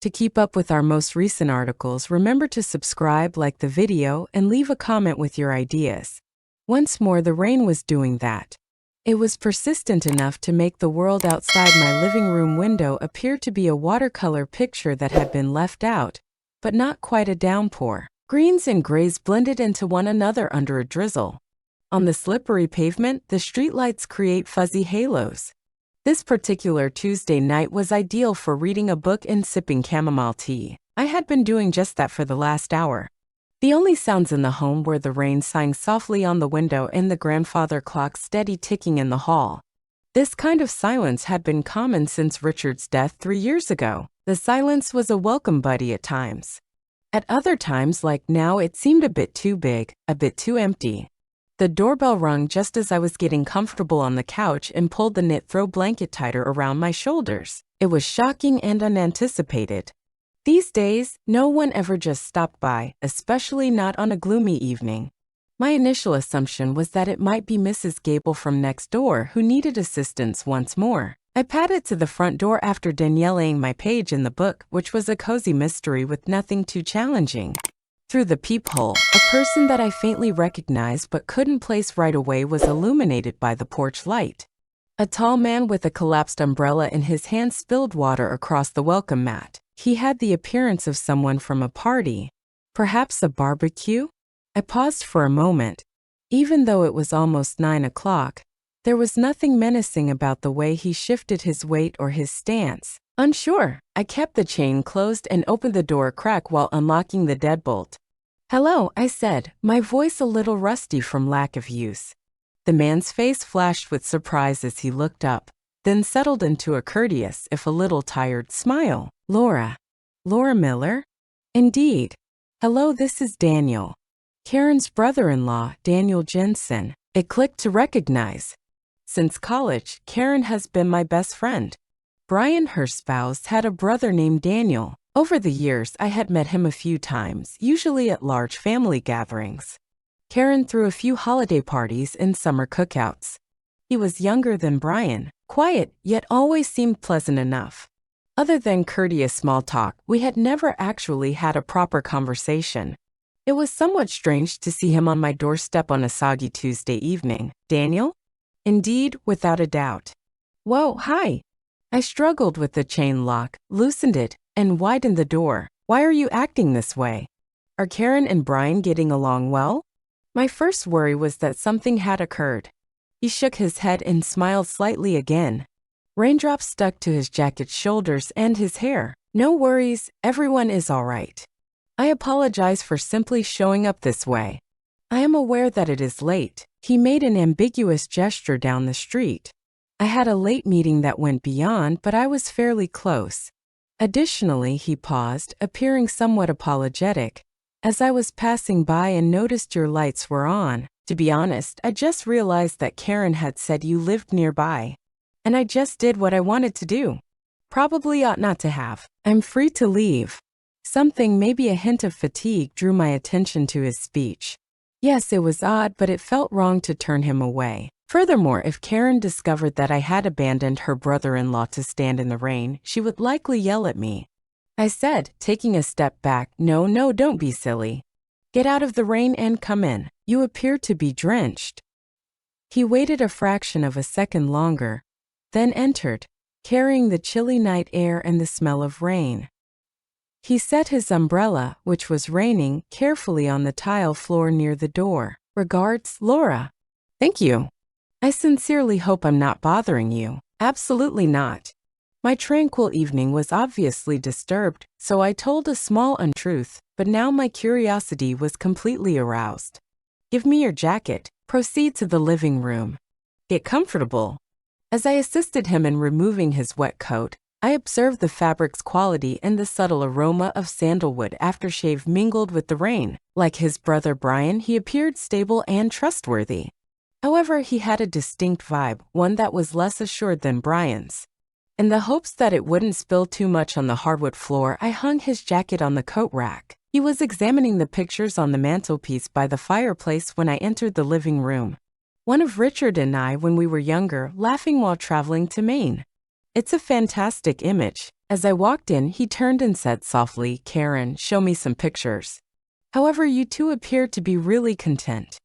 To keep up with our most recent articles, remember to subscribe, like the video, and leave a comment with your ideas. Once more, the rain was doing that. It was persistent enough to make the world outside my living room window appear to be a watercolor picture that had been left out, but not quite a downpour. Greens and grays blended into one another under a drizzle. On the slippery pavement, the streetlights create fuzzy halos. This particular Tuesday night was ideal for reading a book and sipping chamomile tea. I had been doing just that for the last hour. The only sounds in the home were the rain sighing softly on the window and the grandfather clock steady ticking in the hall. This kind of silence had been common since Richard's death 3 years ago. The silence was a welcome buddy at times. At other times, like now, it seemed a bit too big, a bit too empty. The doorbell rung just as I was getting comfortable on the couch and pulled the knit throw blanket tighter around my shoulders. It was shocking and unanticipated. These days, no one ever just stopped by, especially not on a gloomy evening. My initial assumption was that it might be Mrs. Gable from next door who needed assistance once more. I padded to the front door after Danielleing my page in the book, which was a cozy mystery with nothing too challenging. Through the peephole, a person that I faintly recognized but couldn't place right away was illuminated by the porch light. A tall man with a collapsed umbrella in his hand spilled water across the welcome mat. He had the appearance of someone from a party, perhaps a barbecue. I paused for a moment. Even though it was almost 9 o'clock, there was nothing menacing about the way he shifted his weight or his stance. Unsure, I kept the chain closed and opened the door a crack while unlocking the deadbolt. "Hello," I said, my voice a little rusty from lack of use. The man's face flashed with surprise as he looked up, then settled into a courteous, if a little tired, smile. "Laura. Laura Miller?" "Indeed. Hello, this is Daniel. Karen's brother-in-law, Daniel Jensen." It clicked to recognize. Since college, Karen has been my best friend. Brian, her spouse, had a brother named Daniel. Over the years, I had met him a few times, usually at large family gatherings. Karen threw a few holiday parties and summer cookouts. He was younger than Brian, quiet, yet always seemed pleasant enough. Other than courteous small talk, we had never actually had a proper conversation. It was somewhat strange to see him on my doorstep on a soggy Tuesday evening. "Daniel?" "Indeed, without a doubt." "Whoa, hi." I struggled with the chain lock, loosened it, and widened the door. "Why are you acting this way? Are Karen and Brian getting along well?" My first worry was that something had occurred. He shook his head and smiled slightly again. Raindrops stuck to his jacket's shoulders and his hair. "No worries, everyone is all right. I apologize for simply showing up this way. I am aware that it is late." He made an ambiguous gesture down the street. "I had a late meeting that went beyond, but I was fairly close. Additionally," he paused, appearing somewhat apologetic, "as I was passing by and noticed your lights were on. To be honest, I just realized that Karen had said you lived nearby, and I just did what I wanted to do. Probably ought not to have. I'm free to leave." Something, maybe a hint of fatigue, drew my attention to his speech. Yes, it was odd, but it felt wrong to turn him away. Furthermore, if Karen discovered that I had abandoned her brother-in-law to stand in the rain, she would likely yell at me. I said, taking a step back, No, don't be silly. Get out of the rain and come in. You appear to be drenched." He waited a fraction of a second longer, then entered, carrying the chilly night air and the smell of rain. He set his umbrella, which was raining, carefully on the tile floor near the door. "Regards, Laura." "Thank you. I sincerely hope I'm not bothering you." "Absolutely not." My tranquil evening was obviously disturbed, so I told a small untruth, but now my curiosity was completely aroused. "Give me your jacket. Proceed to the living room. Get comfortable." As I assisted him in removing his wet coat, I observed the fabric's quality and the subtle aroma of sandalwood aftershave mingled with the rain. Like his brother Brian, he appeared stable and trustworthy. However, he had a distinct vibe, one that was less assured than Brian's. In the hopes that it wouldn't spill too much on the hardwood floor, I hung his jacket on the coat rack. He was examining the pictures on the mantelpiece by the fireplace when I entered the living room. One of Richard and I when we were younger, laughing while traveling to Maine. "It's a fantastic image." As I walked in, he turned and said softly, "Karen, show me some pictures." However, you two appeared to be really content.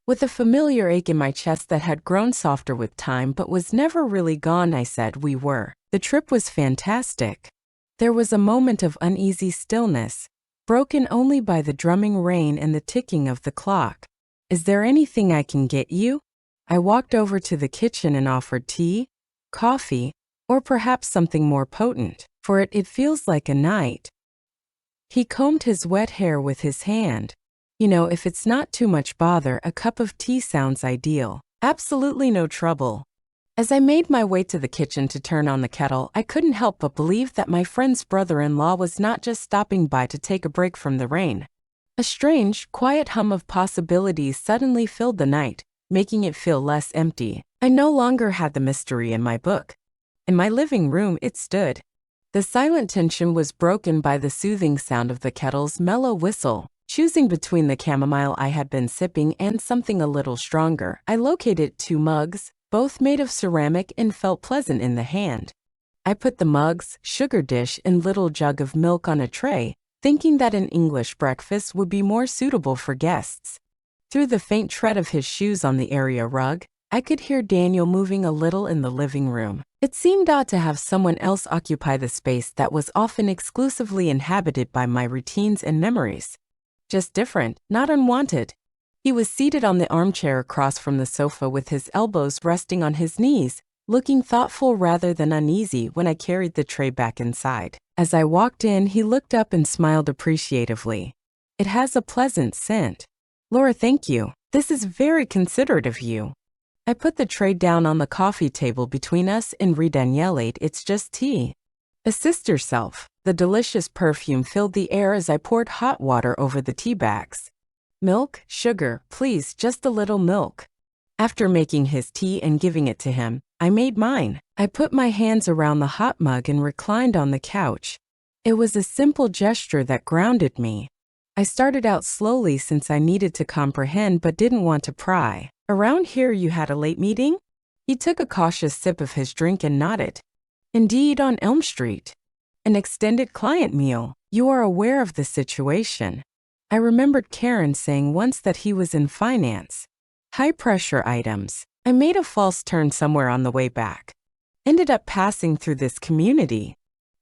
With a familiar ache in my chest that had grown softer with time but was never really gone, I said, "We were. The trip was fantastic." There was a moment of uneasy stillness, broken only by the drumming rain and the ticking of the clock. "Is there anything I can get you?" I walked over to the kitchen and offered tea, coffee, or perhaps something more potent, for it feels like a night. He combed his wet hair with his hand. "You know, if it's not too much bother, a cup of tea sounds ideal. Absolutely no trouble." As I made my way to the kitchen to turn on the kettle, I couldn't help but believe that my friend's brother-in-law was not just stopping by to take a break from the rain. A strange, quiet hum of possibilities suddenly filled the night, making it feel less empty. I no longer had the mystery in my book. In my living room, it stood. The silent tension was broken by the soothing sound of the kettle's mellow whistle. Choosing between the chamomile I had been sipping and something a little stronger, I located 2 mugs, both made of ceramic and felt pleasant in the hand. I put the mugs, sugar dish, and little jug of milk on a tray, thinking that an English breakfast would be more suitable for guests. Through the faint tread of his shoes on the area rug, I could hear Daniel moving a little in the living room. It seemed odd to have someone else occupy the space that was often exclusively inhabited by my routines and memories. Just different, not unwanted. He was seated on the armchair across from the sofa with his elbows resting on his knees, looking thoughtful rather than uneasy when I carried the tray back inside. As I walked in, he looked up and smiled appreciatively. "It has a pleasant scent." "Laura, thank you. This is very considerate of you." I put the tray down on the coffee table between us and re-Danielle'd, "It's just tea." "Assist yourself." The delicious perfume filled the air as I poured hot water over the tea bags. "Milk, sugar, please, just a little milk." After making his tea and giving it to him, I made mine. I put my hands around the hot mug and reclined on the couch. It was a simple gesture that grounded me. I started out slowly since I needed to comprehend but didn't want to pry. "Around here you had a late meeting?" He took a cautious sip of his drink and nodded. "Indeed, on Elm Street. An extended client meal. You are aware of the situation." I remembered Karen saying once that he was in finance. High-pressure items. I made a false turn somewhere on the way back. Ended up passing through this community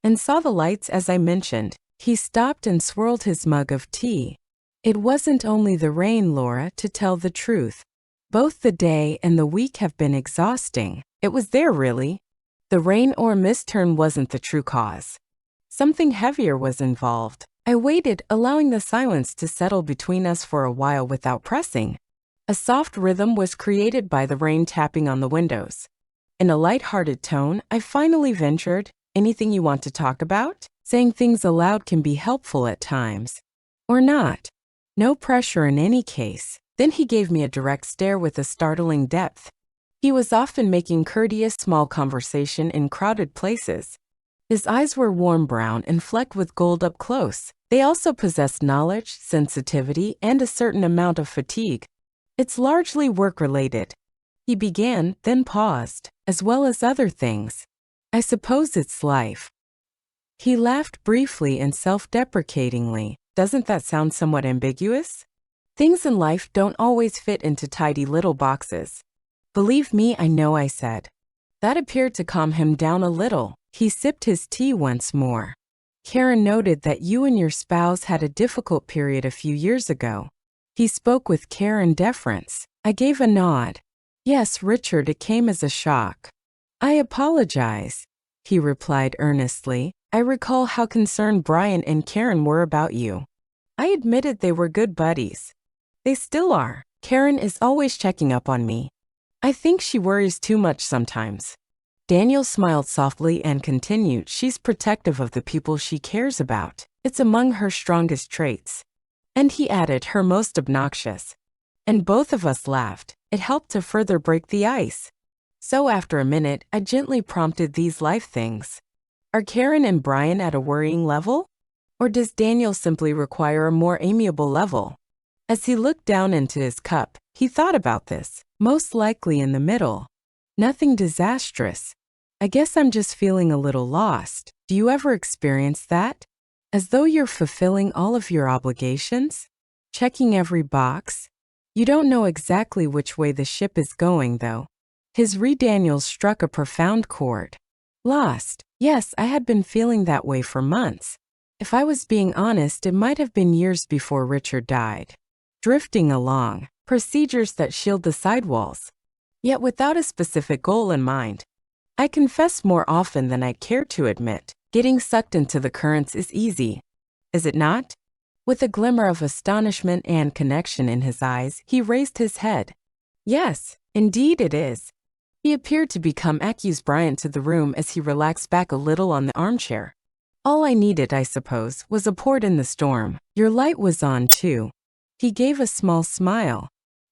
and saw the lights as I mentioned. He stopped and swirled his mug of tea. "It wasn't only the rain, Laura, to tell the truth. Both the day and the week have been exhausting." It was there, really. The rain or misturn wasn't the true cause. Something heavier was involved. I waited, allowing the silence to settle between us for a while without pressing. A soft rhythm was created by the rain tapping on the windows. In a light-hearted tone, I finally ventured, "Anything you want to talk about?" Saying things aloud can be helpful at times. Or not. No pressure in any case. Then he gave me a direct stare with a startling depth. He was often making courteous small conversation in crowded places. His eyes were warm brown and flecked with gold up close. They also possessed knowledge, sensitivity, and a certain amount of fatigue. "It's largely work-related." He began, then paused, "as well as other things. I suppose it's life." He laughed briefly and self-deprecatingly. "Doesn't that sound somewhat ambiguous?" "Things in life don't always fit into tidy little boxes." "Believe me, I know," I said. That appeared to calm him down a little. He sipped his tea once more. "Karen noted that you and your spouse had a difficult period a few years ago." He spoke with care and deference. I gave a nod. "Yes, Richard, it came as a shock." "I apologize," he replied earnestly. "I recall how concerned Brian and Karen were about you." I admitted they were good buddies. They still are. Karen is always checking up on me. I think she worries too much sometimes. Daniel smiled softly and continued, "She's protective of the people she cares about. It's among her strongest traits." And he added, "Her most obnoxious." And both of us laughed. It helped to further break the ice. So after a minute, I gently prompted these life things. "Are Karen and Brian at a worrying level? Or does Daniel simply require a more amiable level?" As he looked down into his cup, he thought about this. "Most likely in the middle. Nothing disastrous." I guess I'm just feeling a little lost. Do you ever experience that? As though you're fulfilling all of your obligations? Checking every box? You don't know exactly which way the ship is going, though. His Daniels struck a profound chord. Lost. Yes, I had been feeling that way for months. If I was being honest, it might have been years before Richard died. Drifting along. Procedures that shield the sidewalls. Yet without a specific goal in mind. I confess more often than I care to admit, getting sucked into the currents is easy. Is it not? With a glimmer of astonishment and connection in his eyes, he raised his head. Yes, indeed it is. He appeared to become acquiescent to the room as he relaxed back a little on the armchair. All I needed, I suppose, was a port in the storm. Your light was on, too. He gave a small smile.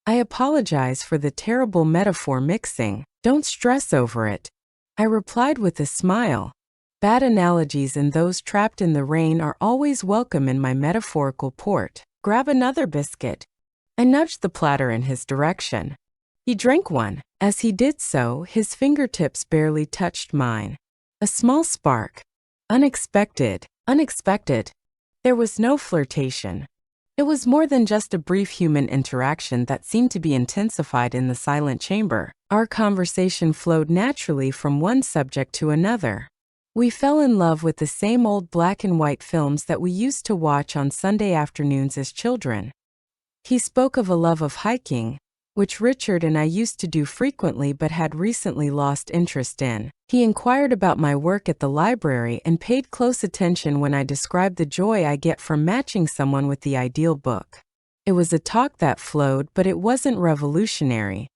I apologize for the terrible metaphor mixing. Don't stress over it. I replied with a smile. Bad analogies and those trapped in the rain are always welcome in my metaphorical port. Grab another biscuit. I nudged the platter in his direction. He drank one. As he did so, his fingertips barely touched mine. A small spark. Unexpected. There was no flirtation. It was more than just a brief human interaction that seemed to be intensified in the silent chamber. Our conversation flowed naturally from one subject to another. We fell in love with the same old black and white films that we used to watch on Sunday afternoons as children. He spoke of a love of hiking, which Richard and I used to do frequently but had recently lost interest in. He inquired about my work at the library and paid close attention when I described the joy I get from matching someone with the ideal book. It was a talk that flowed, but it wasn't revolutionary.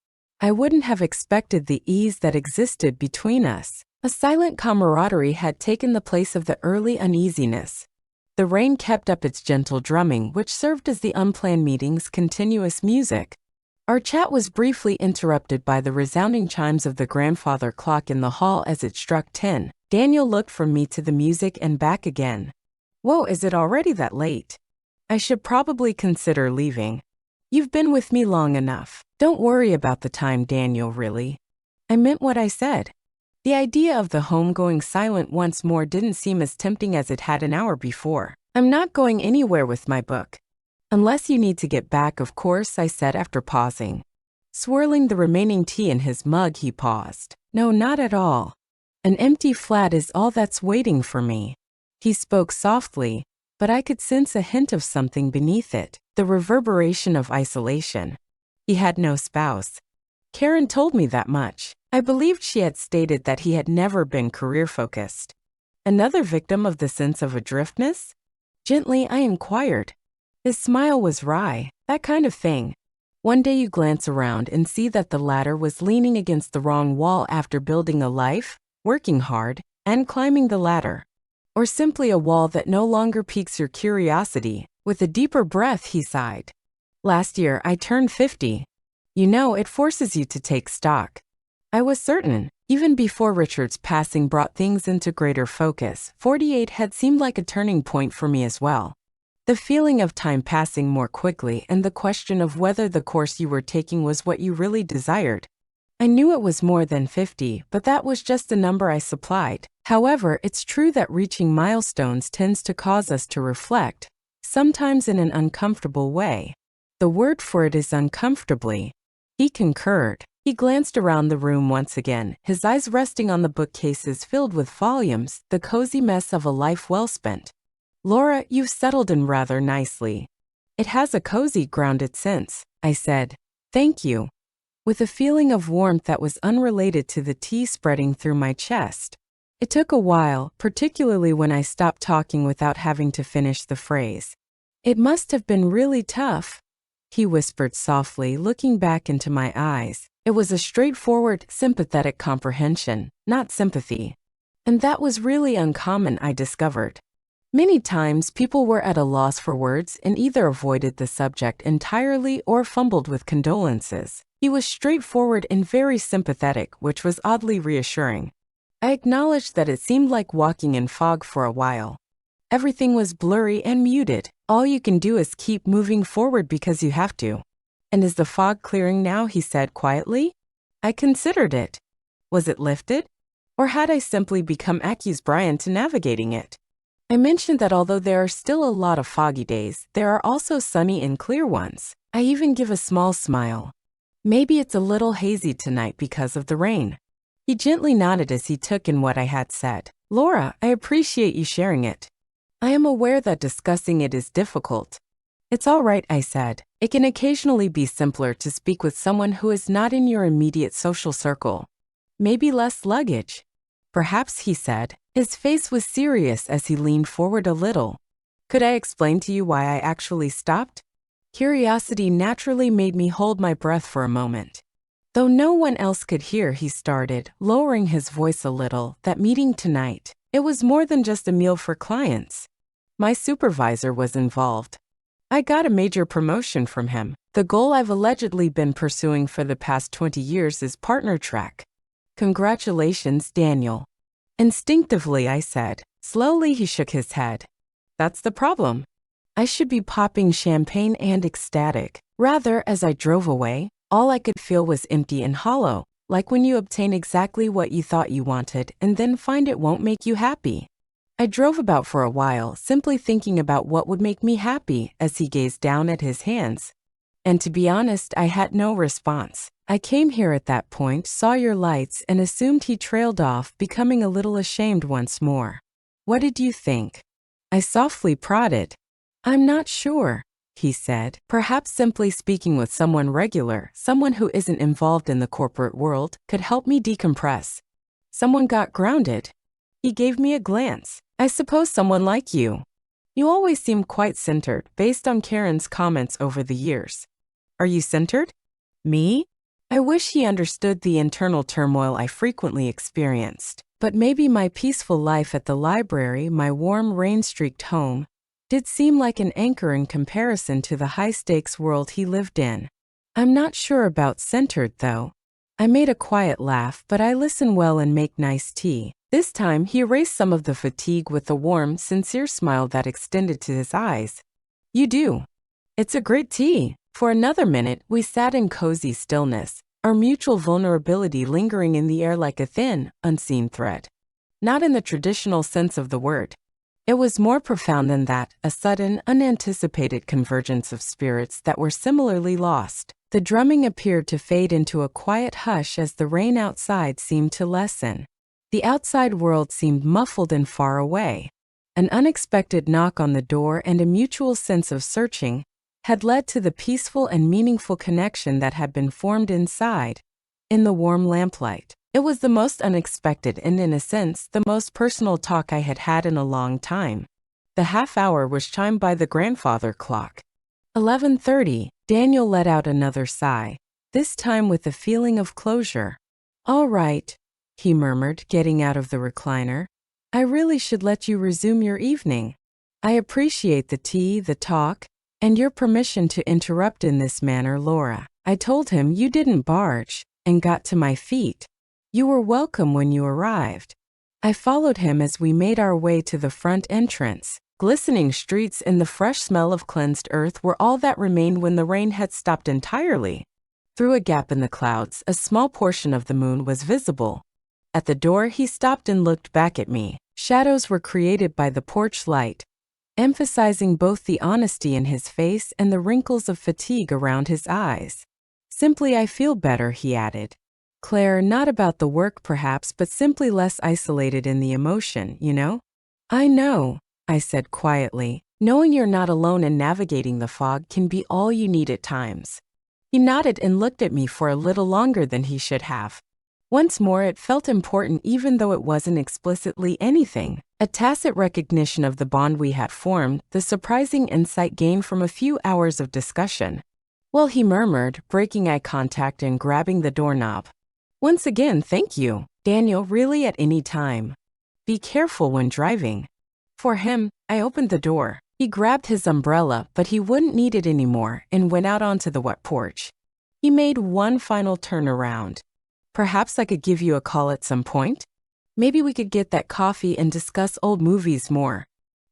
I wouldn't have expected the ease that existed between us. A silent camaraderie had taken the place of the early uneasiness. The rain kept up its gentle drumming, which served as the unplanned meeting's continuous music. Our chat was briefly interrupted by the resounding chimes of the grandfather clock in the hall as it struck 10. Daniel looked from me to the music and back again. Whoa, is it already that late? I should probably consider leaving. You've been with me long enough. Don't worry about the time, Daniel, really. I meant what I said. The idea of the home going silent once more didn't seem as tempting as it had an hour before. I'm not going anywhere with my book. Unless you need to get back, of course, I said after pausing. Swirling the remaining tea in his mug, he paused. No, not at all. An empty flat is all that's waiting for me. He spoke softly, but I could sense a hint of something beneath it, the reverberation of isolation. He had no spouse. Karen told me that much. I believed she had stated that he had never been career-focused. Another victim of the sense of adriftness? Gently, I inquired. His smile was wry, that kind of thing. One day you glance around and see that the ladder was leaning against the wrong wall after building a life, working hard, and climbing the ladder. Or simply a wall that no longer piques your curiosity. With a deeper breath, he sighed. Last year, I turned 50. You know, it forces you to take stock. I was certain, even before Richard's passing brought things into greater focus, 48 had seemed like a turning point for me as well. The feeling of time passing more quickly and the question of whether the course you were taking was what you really desired. I knew it was more than 50, but that was just a number I supplied. However, it's true that reaching milestones tends to cause us to reflect, sometimes in an uncomfortable way. The word for it is uncomfortably. He concurred. He glanced around the room once again, his eyes resting on the bookcases filled with volumes, the cozy mess of a life well spent. Laura, you've settled in rather nicely. It has a cozy, grounded sense, I said. Thank you. With a feeling of warmth that was unrelated to the tea spreading through my chest. It took a while, particularly when I stopped talking without having to finish the phrase. It must have been really tough, he whispered softly, looking back into my eyes. It was a straightforward, sympathetic comprehension, not sympathy. And that was really uncommon, I discovered. Many times, people were at a loss for words and either avoided the subject entirely or fumbled with condolences. He was straightforward and very sympathetic, which was oddly reassuring. I acknowledged that it seemed like walking in fog for a while. Everything was blurry and muted. All you can do is keep moving forward because you have to. And is the fog clearing now? He said quietly. I considered it. Was it lifted? Or had I simply become accused Brian to navigating it? I mentioned that although there are still a lot of foggy days, there are also sunny and clear ones. I even give a small smile. Maybe it's a little hazy tonight because of the rain. He gently nodded as he took in what I had said. Laura, I appreciate you sharing it. I am aware that discussing it is difficult. It's all right, I said. It can occasionally be simpler to speak with someone who is not in your immediate social circle. Maybe less luggage. Perhaps, he said. His face was serious as he leaned forward a little. Could I explain to you why I actually stopped? Curiosity naturally made me hold my breath for a moment. Though no one else could hear, he started, lowering his voice a little, that meeting tonight, it was more than just a meal for clients. My supervisor was involved. I got a major promotion from him. The goal I've allegedly been pursuing for the past 20 years is partner track. Congratulations, Daniel. Instinctively, I said. Slowly, he shook his head. That's the problem. I should be popping champagne and ecstatic. Rather, as I drove away, all I could feel was empty and hollow, like when you obtain exactly what you thought you wanted and then find it won't make you happy. I drove about for a while, simply thinking about what would make me happy as he gazed down at his hands. And to be honest, I had no response. I came here at that point, saw your lights, and assumed he trailed off, becoming a little ashamed once more. What did you think? I softly prodded. I'm not sure, he said. Perhaps simply speaking with someone regular, someone who isn't involved in the corporate world, could help me decompress. Someone got grounded. He gave me a glance. I suppose someone like you. You always seem quite centered, based on Karen's comments over the years. Are you centered? Me? I wish he understood the internal turmoil I frequently experienced. But maybe my peaceful life at the library, my warm rain-streaked home, did seem like an anchor in comparison to the high-stakes world he lived in. I'm not sure about centered, though. I made a quiet laugh, but I listen well and make nice tea. This time, he erased some of the fatigue with a warm, sincere smile that extended to his eyes. You do. It's a great tea. For another minute, we sat in cozy stillness, our mutual vulnerability lingering in the air like a thin, unseen thread. Not in the traditional sense of the word. It was more profound than that, a sudden, unanticipated convergence of spirits that were similarly lost. The drumming appeared to fade into a quiet hush as the rain outside seemed to lessen. The outside world seemed muffled and far away. An unexpected knock on the door and a mutual sense of searching had led to the peaceful and meaningful connection that had been formed inside, in the warm lamplight. It was the most unexpected and, in a sense, the most personal talk I had had in a long time. The half-hour was chimed by the grandfather clock. 11:30. Daniel let out another sigh, this time with a feeling of closure. All right, he murmured, getting out of the recliner. I really should let you resume your evening. I appreciate the tea, the talk, and your permission to interrupt in this manner, Laura. I told him you didn't barge, and got to my feet. You were welcome when you arrived. I followed him as we made our way to the front entrance. Glistening streets and the fresh smell of cleansed earth were all that remained when the rain had stopped entirely. Through a gap in the clouds, a small portion of the moon was visible. At the door, he stopped and looked back at me. Shadows were created by the porch light, emphasizing both the honesty in his face and the wrinkles of fatigue around his eyes. Simply, I feel better, he added. Claire, not about the work perhaps, but simply less isolated in the emotion, you know? I know, I said quietly. Knowing you're not alone in navigating the fog can be all you need at times. He nodded and looked at me for a little longer than he should have. Once more, it felt important even though it wasn't explicitly anything. A tacit recognition of the bond we had formed, the surprising insight gained from a few hours of discussion. Well, he murmured, breaking eye contact and grabbing the doorknob. Once again, thank you, Daniel, really at any time. Be careful when driving. For him, I opened the door. He grabbed his umbrella, but he wouldn't need it anymore and went out onto the wet porch. He made one final turn around. Perhaps I could give you a call at some point? Maybe we could get that coffee and discuss old movies more.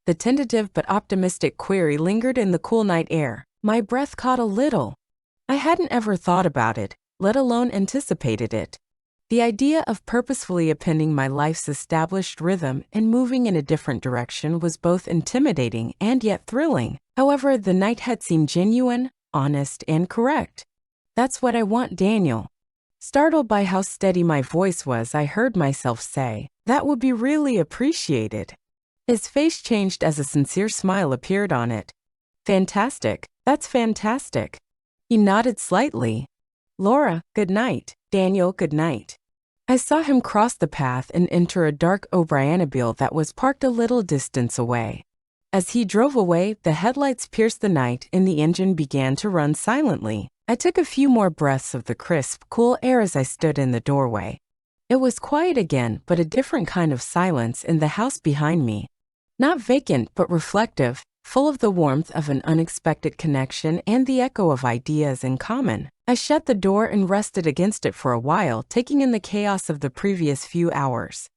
The tentative but optimistic query lingered in the cool night air. My breath caught a little. I hadn't ever thought about it, let alone anticipated it. The idea of purposefully appending my life's established rhythm and moving in a different direction was both intimidating and yet thrilling. However, the night had seemed genuine, honest, and correct. "That's what I want, Daniel." Startled by how steady my voice was, I heard myself say, "That would be really appreciated." His face changed as a sincere smile appeared on it. "Fantastic. That's fantastic." He nodded slightly. "Laura, good night. Daniel, good night." I saw him cross the path and enter a dark O'Brienabile that was parked a little distance away. As he drove away, the headlights pierced the night and the engine began to run silently. I took a few more breaths of the crisp, cool air as I stood in the doorway. It was quiet again, but a different kind of silence in the house behind me. Not vacant, but reflective, full of the warmth of an unexpected connection and the echo of ideas in common. I shut the door and rested against it for a while, taking in the chaos of the previous few hours.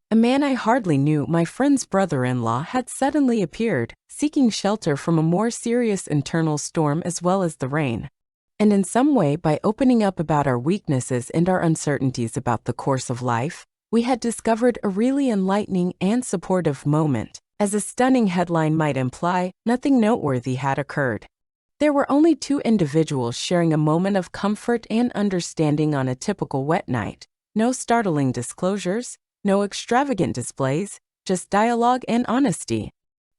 A man I hardly knew, my friend's brother-in-law, had suddenly appeared, seeking shelter from a more serious internal storm as well as the rain. And in some way, by opening up about our weaknesses and our uncertainties about the course of life, we had discovered a really enlightening and supportive moment. As a stunning headline might imply, nothing noteworthy had occurred. There were only two individuals sharing a moment of comfort and understanding on a typical wet night. No startling disclosures, no extravagant displays, just dialogue and honesty.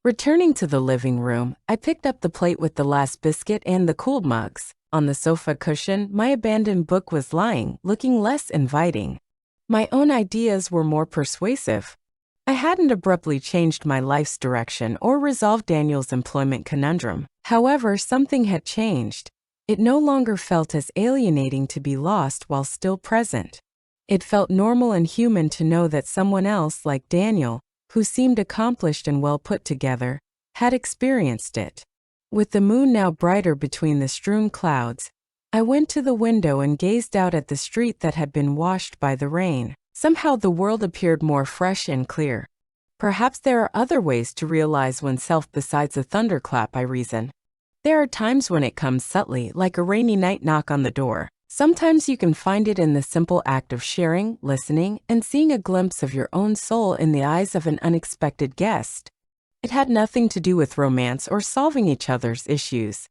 Returning to the living room, I picked up the plate with the last biscuit and the cooled mugs. On the sofa cushion, my abandoned book was lying, looking less inviting. My own ideas were more persuasive. I hadn't abruptly changed my life's direction or resolved Daniel's employment conundrum. However, something had changed. It no longer felt as alienating to be lost while still present. It felt normal and human to know that someone else, like Daniel, who seemed accomplished and well put together, had experienced it. With the moon now brighter between the strewn clouds, I went to the window and gazed out at the street that had been washed by the rain. Somehow the world appeared more fresh and clear. Perhaps there are other ways to realize oneself besides a thunderclap, I reason. There are times when it comes subtly, like a rainy night knock on the door. Sometimes you can find it in the simple act of sharing, listening, and seeing a glimpse of your own soul in the eyes of an unexpected guest. It had nothing to do with romance or solving each other's issues.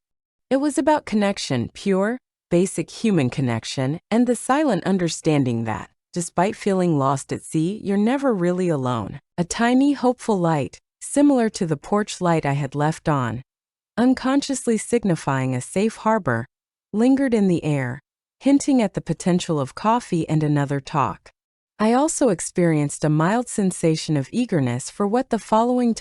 It was about connection, pure, basic human connection, and the silent understanding that, despite feeling lost at sea, you're never really alone. A tiny, hopeful light, similar to the porch light I had left on, unconsciously signifying a safe harbor, lingered in the air, hinting at the potential of coffee and another talk. I also experienced a mild sensation of eagerness for what the following time